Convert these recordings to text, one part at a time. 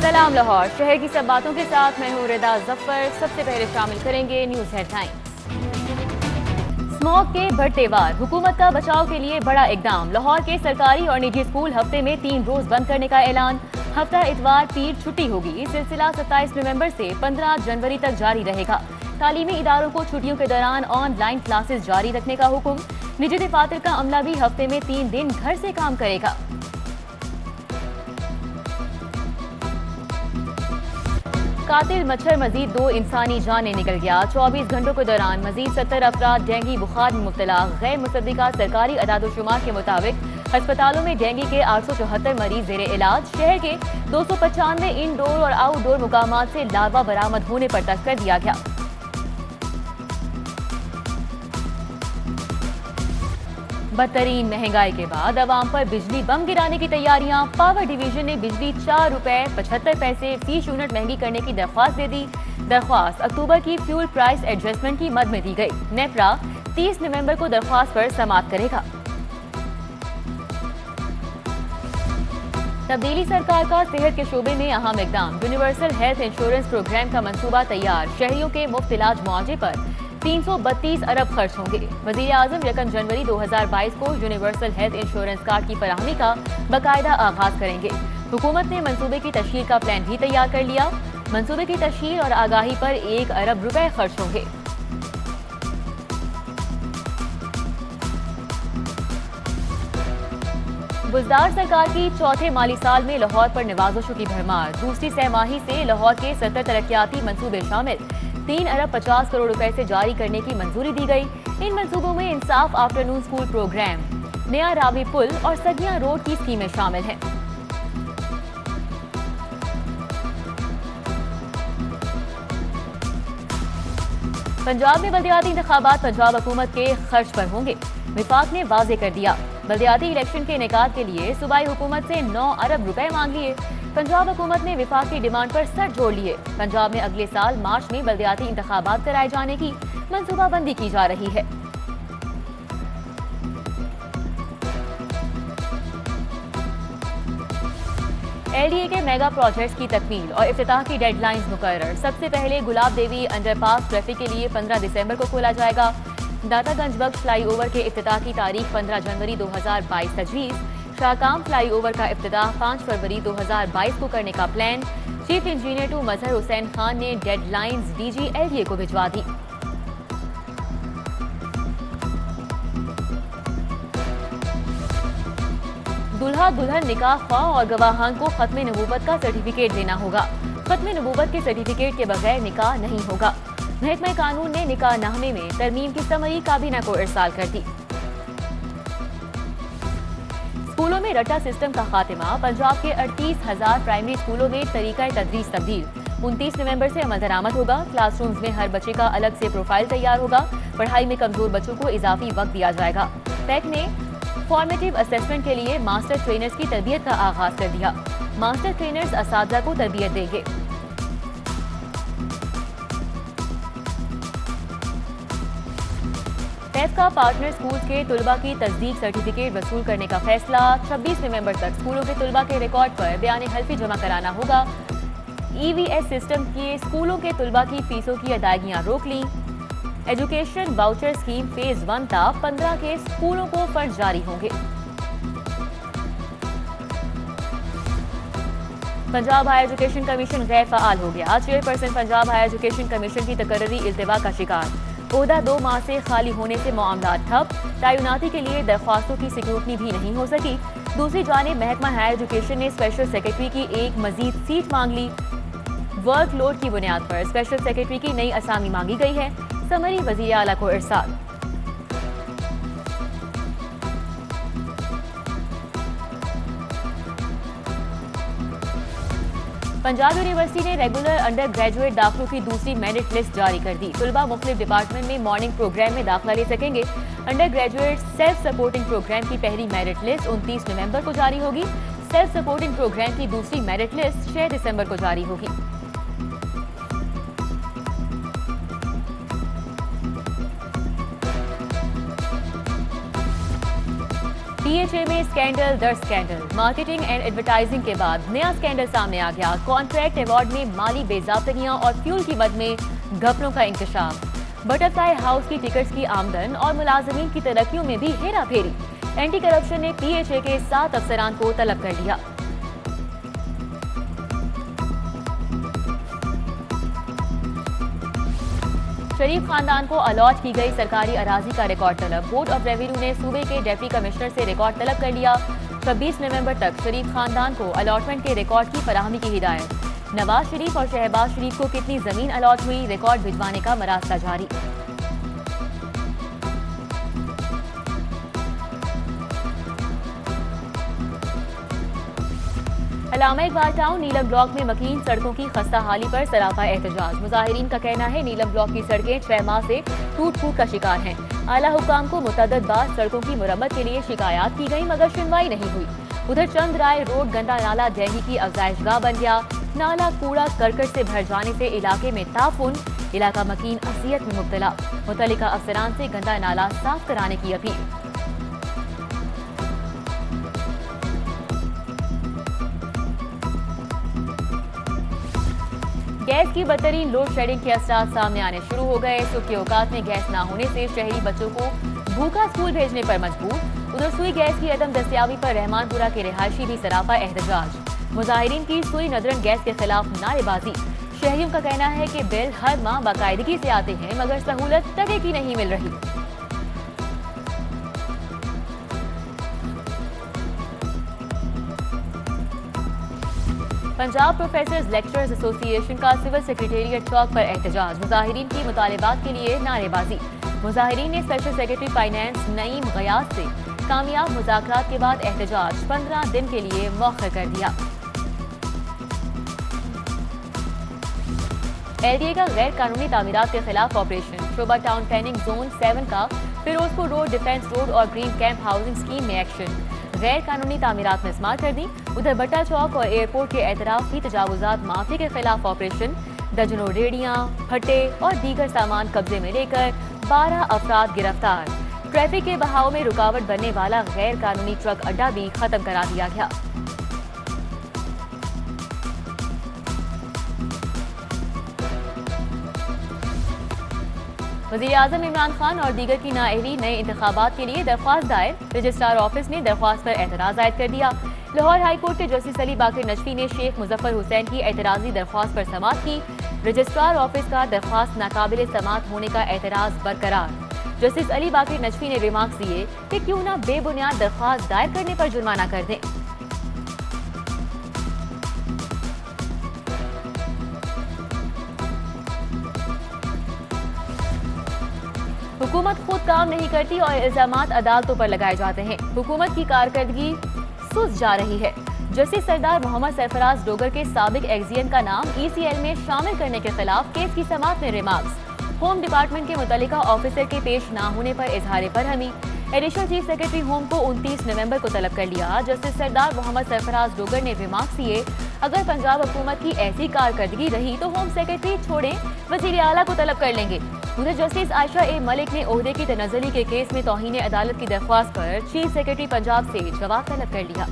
सलाम लाहौर, शहर की सब बातों के साथ मैं हूँ रिदा जफर। सबसे पहले शामिल करेंगे न्यूज हेडलाइंस। स्मॉग के बढ़ते वार, हुकूमत का बचाव के लिए बड़ा इकदाम। लाहौर के सरकारी और निजी स्कूल हफ्ते में 3 रोज बंद करने का ऐलान। हफ्ता इतवार पीर छुट्टी होगी। ये सिलसिला 27 नवंबर से 15 जनवरी तक जारी रहेगा। तालीमी इदारों को छुट्टियों के दौरान ऑनलाइन क्लासेस जारी रखने का हुक्म। निजी दफातर का अमला भी हफ्ते में 3 दिन घर से काम करेगा। कातिल मच्छर मजीद 2 इंसानी जानें निकल गया। 24 घंटों के दौरान मजीद 70 अफराद डेंगू बुखार में मुब्तला। गैर मुसद्दिका सरकारी अदादोशुमार के मुताबिक अस्पतालों में डेंगू के 874 मरीज जेर इलाज। शहर के 295 इनडोर और आउटडोर मुकामात से लार्वा बरामद होने पर तक कर दिया गया। बदतरीन महंगाई के बाद अवाम पर बिजली बम गिराने की तैयारियां। पावर डिवीजन ने बिजली 4 रुपए 75 पैसे फी यूनिट महंगी करने की दरख्वास्त दे दी। दरख्वास्त अक्टूबर की फ्यूल प्राइस एडजस्टमेंट की मद में दी गई। नेपरा 30 नवंबर को दरख्वास्त पर समाअत करेगा। तब्दीली सरकार का सेहत के शोबे में अहम इकदाम। यूनिवर्सल हेल्थ इंश्योरेंस प्रोग्राम का मंसूबा तैयार। शहरियों के मुफ्त इलाज मुआवजे पर 332 अरब खर्च होंगे। वजीर आजम 1 जनवरी 2022 को यूनिवर्सल हेल्थ इंश्योरेंस कार्ड की फराहमी का बाकायदा आगाज करेंगे। हुकूमत ने मंसूबे की तशहीर का प्लान भी तैयार कर लिया। मंसूबे की तशहीर और आगाही पर 1 अरब रुपए खर्च होंगे। बुजदार सरकार की चौथे माली साल में लाहौर पर नवाजोशों की भरमार। दूसरी सहमाही से लाहौर के 70 तरक्याती मंसूबे शामिल 3 अरब 50 करोड़ रुपए से जारी करने की मंजूरी दी गई। इन मंसूबों में इंसाफ आफ्टरनून स्कूल प्रोग्राम, नया रावी पुल और सगिया रोड की स्कीमें शामिल हैं। पंजाब में बल्दियाती इंतखाबात पंजाब हुकूमत के खर्च पर होंगे। विफाक ने वाजे कर दिया। बल्दियाती इलेक्शन के इनेकाद के लिए सूबाई हुकूमत से 9 अरब रुपए मांग लिए। पंजाब हुकूमत ने विफाक की डिमांड पर सर जोड़ लिए। पंजाब में अगले साल मार्च में बल्दियाती इंतखाबात कराए जाने की मंसूबाबंदी की जा रही है। LDA के मेगा प्रोजेक्ट्स की तकमील और इफ्तिताह की डेडलाइंस मुकर्रर। सबसे पहले गुलाब देवी अंडरपास ट्रैफिक के लिए 15 दिसंबर को खोला जाएगा। दातागंज बख्श फ्लाईओवर के इफ्तिताह की तारीख 15 जनवरी 2022 तजवीज़। शाहकाम फ्लाईओवर का इफ्तिताह 5 फरवरी 2022 को करने का प्लान। चीफ इंजीनियर टू मजहर हुसैन खान ने डेडलाइंस DG LDA को भिजवा दी। दुल्हा दुल्हन निकाह ख्वाह और गवाहान को खत्म नबूवत का सर्टिफिकेट देना होगा। खत्म नबूवत के सर्टिफिकेट के बगैर निकाह नहीं होगा। महकमा कानून ने निकाह नामे में तरमीम की समरी काबीना को इरसाल कर दी। स्कूलों में रट्टा सिस्टम का खात्मा। पंजाब के 38,000 प्राइमरी स्कूलों में तरीका तदरीस तब्दील। 29 नवंबर से अमल दरामद होगा। क्लासरूम्स में हर बच्चे का अलग से प्रोफाइल तैयार होगा। पढ़ाई में कमजोर बच्चों को इजाफी वक्त दिया जाएगा। पैक ने फॉर्मेटिव असेसमेंट के लिए मास्टर ट्रेनर्स की तरबियत का आगाज कर दिया। मास्टर ट्रेनर्स असातिज़ा को तरबियत देंगे। पैक का पार्टनर स्कूल के तुलबा की तस्दीक सर्टिफिकेट वसूल करने का फैसला। 26 नवंबर तक स्कूलों के तुलबा के रिकॉर्ड पर बयान हल्फी जमा कराना होगा। EVS सिस्टम के स्कूलों के तुलबा की फीसों की अदायगियां रोक ली। एजुकेशन वाउचर स्कीम फेज 1 था। 15 के स्कूलों को फंड जारी होंगे। पंजाब हायर एजुकेशन कमीशन गैर फाल हो गया। Chairperson Punjab higher education commission की तकर्री इल्तिवा का शिकार। ओहदा 2 माह से खाली होने से मामला ठप। तैनाती के लिए दरख्वास्तों की स्क्रूटनी भी नहीं हो सकी। दूसरी जानिब महकमा हायर एजुकेशन ने स्पेशल सेक्रेटरी की एक मजीद सीट मांग ली। वर्कलोड की बुनियाद पर स्पेशल सेक्रेटरी की नई असामी मांगी गई है। समरी वजीर आला को इरसाल। पंजाब यूनिवर्सिटी ने रेगुलर अंडर ग्रेजुएट दाखिलों की दूसरी मेरिट लिस्ट जारी कर दी। तुलबा मुख्तलिफ डिपार्टमेंट में मॉर्निंग प्रोग्राम में दाखिला ले सकेंगे। Undergraduate self supporting programme की पहली मेरिट लिस्ट 29 नवंबर को जारी होगी। सेल्फ सपोर्टिंग प्रोग्राम की दूसरी मेरिट लिस्ट 6 दिसंबर को जारी होगी। पीएचए में स्कैंडल दर स्कैंडल। मार्केटिंग एंड एडवर्टाइजिंग के बाद नया स्कैंडल सामने आ गया। कॉन्ट्रैक्ट अवार्ड में माली बेजाबतगियां और फ्यूल की मद में घपलों का इंकशाफ। बटरफ्लाई हाउस की टिकट्स की आमदन और मुलाजमीन की तरक्कियों में भी हेरा फेरी। एंटी करप्शन ने पीएचए के 7 अफसरान को तलब कर लिया। शरीफ खानदान को अलॉट की गई सरकारी अराजी का रिकॉर्ड तलब। बोर्ड ऑफ रेवेन्यू ने सूबे के डिप्टी कमिश्नर से रिकॉर्ड तलब कर लिया। 26 नवंबर तक शरीफ खानदान को अलॉटमेंट के रिकॉर्ड की फराहमी की हिदायत। नवाज शरीफ और शहबाज शरीफ को कितनी जमीन अलॉट हुई, रिकॉर्ड भिजवाने का मरासला जारी। अल्लामा इकबाल टाउन नीलम ब्लॉक में मकीन सड़कों की खस्ता हाली पर सरापा एहतजाज। मुजाहिरीन का कहना है नीलम ब्लॉक की सड़कें 6 माह से टूट फूट का शिकार हैं। आला हुकाम को मुतअद्दिद बार सड़कों की मुरम्मत के लिए शिकायत की गई मगर सुनवाई नहीं हुई। उधर चंद राय रोड गंदा नाला डेंगू की अफजाइशगाह बन गया। नाला कूड़ा करकट से भर जाने से इलाके में ताफुन, इलाका मकीन असियत में मुब्तला। मुतल्लिका अफसरान से गंदा नाला साफ कराने की अपील। गैस की बदतरीन लोड शेडिंग के असरात सामने आने शुरू हो गए। सुबह के औकात में गैस न होने से शहरी बच्चों को भूखा स्कूल भेजने पर मजबूर। उधर सुई गैस की अदम दस्तियाबी पर रहमानपुरा के रिहायशी भी सरापा एहतजाज। मुजाहिरीन की सुई नदरन गैस के खिलाफ नारेबाजी। शहरियों का कहना है कि बिल हर माह बाकायदगी से आते हैं मगर सहूलत तरह की नहीं मिल रही। पंजाब प्रोफेसर्स लेक्चरर्स एसोसिएशन का सिविल सेक्रेटेरिएट चौक पर एहतजाज। मुजाहिरीन की मुतालिबात के लिए नारेबाजी। मुजाहिरीन ने special secretary finance Naeem Ghiyas से कामयाब मुज़ाकरात के बाद एहतजाज 15 दिन के लिए मौखर कर दिया। एलडीए का गैर कानूनी तामीरात के खिलाफ ऑपरेशन। शोभा टाउन प्लानिंग जोन 7 का फिरोजपुर रोड, डिफेंस रोड और ग्रीन कैंप हाउसिंग स्कीम में एक्शन। गैर कानूनी तामीरात में स्मार्ट कर दी। उधर बट्टा चौक और एयरपोर्ट के एतराफी तजावुजात माफी के खिलाफ ऑपरेशन। दर्जनों रेडियां, फटे और दीगर सामान कब्जे में लेकर 12 अफराद गिरफ्तार। ट्रैफिक के बहाव में रुकावट बनने वाला गैर कानूनी ट्रक अड्डा भी खत्म करा दिया गया। वज़ीर-ए-आज़म इमरान खान और दीगर की नाअहली नए इंतखाबात के लिए दरख्वास्त दायर। रजिस्ट्रार ऑफिस ने दरख्वास्त पर एतराज़ आयद कर दिया। लाहौर हाई कोर्ट के जस्टिस अली बाकर नजफी ने शेख मुजफ्फर हुसैन की एतराज़ी दरख्वास्त पर समाअत की। रजिस्ट्रार ऑफिस का दरख्वास्त नाकाबिल समाअत होने का एतराज़ बरकरार। जस्टिस अली बाकर नजफी ने रिमार्क्स दिए कि क्यों न बेबुनियाद दरख्वास्त दायर करने पर जुर्माना कर दें। हुकूमत खुद काम नहीं करती और इल्जामात अदालतों पर लगाए जाते हैं। हुकूमत की कारकर्दगी सुस्त जा रही है। जस्टिस सरदार मोहम्मद सरफराज डोगर के साबिक एक्जियन का नाम ईसीएल में शामिल करने के खिलाफ केस की समाअत में रिमार्क्स। होम डिपार्टमेंट के मुतल्लिका ऑफिसर के पेश न होने पर इजहार बरहमी। एडिशनल चीफ सेक्रेटरी होम को 29 नवंबर को तलब कर लिया। जस्टिस सरदार मोहम्मद सरफराज डोगर ने रिमार्क्स दिए, अगर पंजाब हुकूमत की ऐसी कारकर्दगी रही तो होम सेक्रेटरी छोड़े वजीर आला को तलब कर लेंगे। उधर जस्टिस आयशा ए मलिक ने ओहदे की तनज़्ज़ुली के केस में तौहीन अदालत की दरख्वास्त पर चीफ सेक्रेटरी पंजाब से जवाब तलब कर लिया।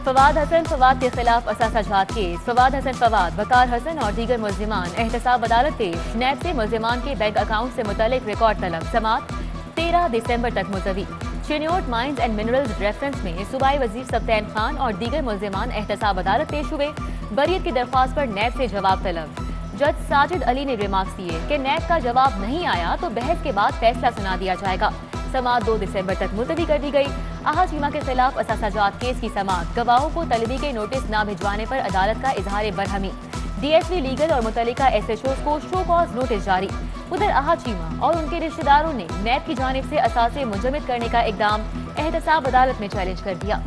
फवाद हसन फवाद के खिलाफ असासाजात केस। फवाद हसन फवाद, वकार हसन और दीगर मुल्जिमान एहतसाब अदालत पेश। नैब से मुल्जिमान के बैंक अकाउंट से मुतल्लिक रिकॉर्ड तलब। समाअत 13 दिसंबर तक मुलतवी। Chiniot mines and minerals reference में सूबाई वजीर सब्तैन खान और दीगर मुल्जिमान एहतसाब अदालत पेश हुए। बरियत की दरख्वास्त पर नैब से जवाब तलब। जज साजिद अली ने रिमार्क्स दिए कि नैब का जवाब नहीं आया तो बहस के बाद फैसला सुना दिया जाएगा। समाअत 2 दिसंबर तक मुलतवी कर दी गई। आहा चीमा के खिलाफ असासाजात केस की समाअत। गवाहों को तलबी के नोटिस न भिजवाने पर अदालत का इजहार बरहमी। डीएसपी लीगल और मुतल्लिका एसएचओ को शो कॉज नोटिस जारी। उधर आहा चीमा और उनके रिश्तेदारों ने नैब की जानिब से असासे मुंजमद करने का इकदाम एहतसाब अदालत में चैलेंज कर दिया।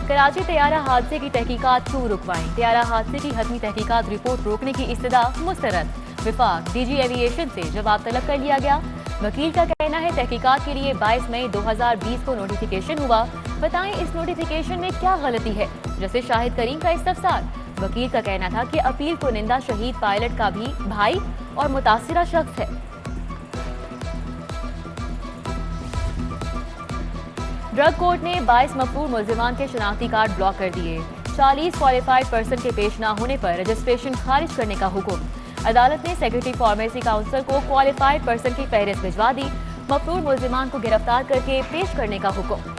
कराची तैयारा हादसे की तहकीकात क्यों रुकवाई? तैयारा हादसे की हतमी तहकीकात रिपोर्ट रोकने की इस्तदा मुस्तरद। विफाक डीजी एविएशन से जवाब तलब कर लिया गया। वकील का कहना है तहकीकात के लिए 22 मई 2020 को नोटिफिकेशन हुआ। बताएं इस नोटिफिकेशन में क्या गलती है? जैसे शाहिद करीम का इस्तफसार। वकील का कहना था कि अपील कुनिंदा शहीद पायलट का भी भाई और मुतासिरा शख्स है। ड्रग कोर्ट ने 22 मफरूर मुल्जिमान के शनाख्ती कार्ड ब्लॉक कर दिए। 40 क्वालिफाइड पर्सन के पेश न होने पर रजिस्ट्रेशन खारिज करने का हुक्म। अदालत ने सेक्रेटरी फार्मेसी काउंसिल को क्वालिफाइड पर्सन की फहरिस्त भिजवा दी। मफरूर मुल्जिमान को गिरफ्तार करके पेश करने का हुक्म।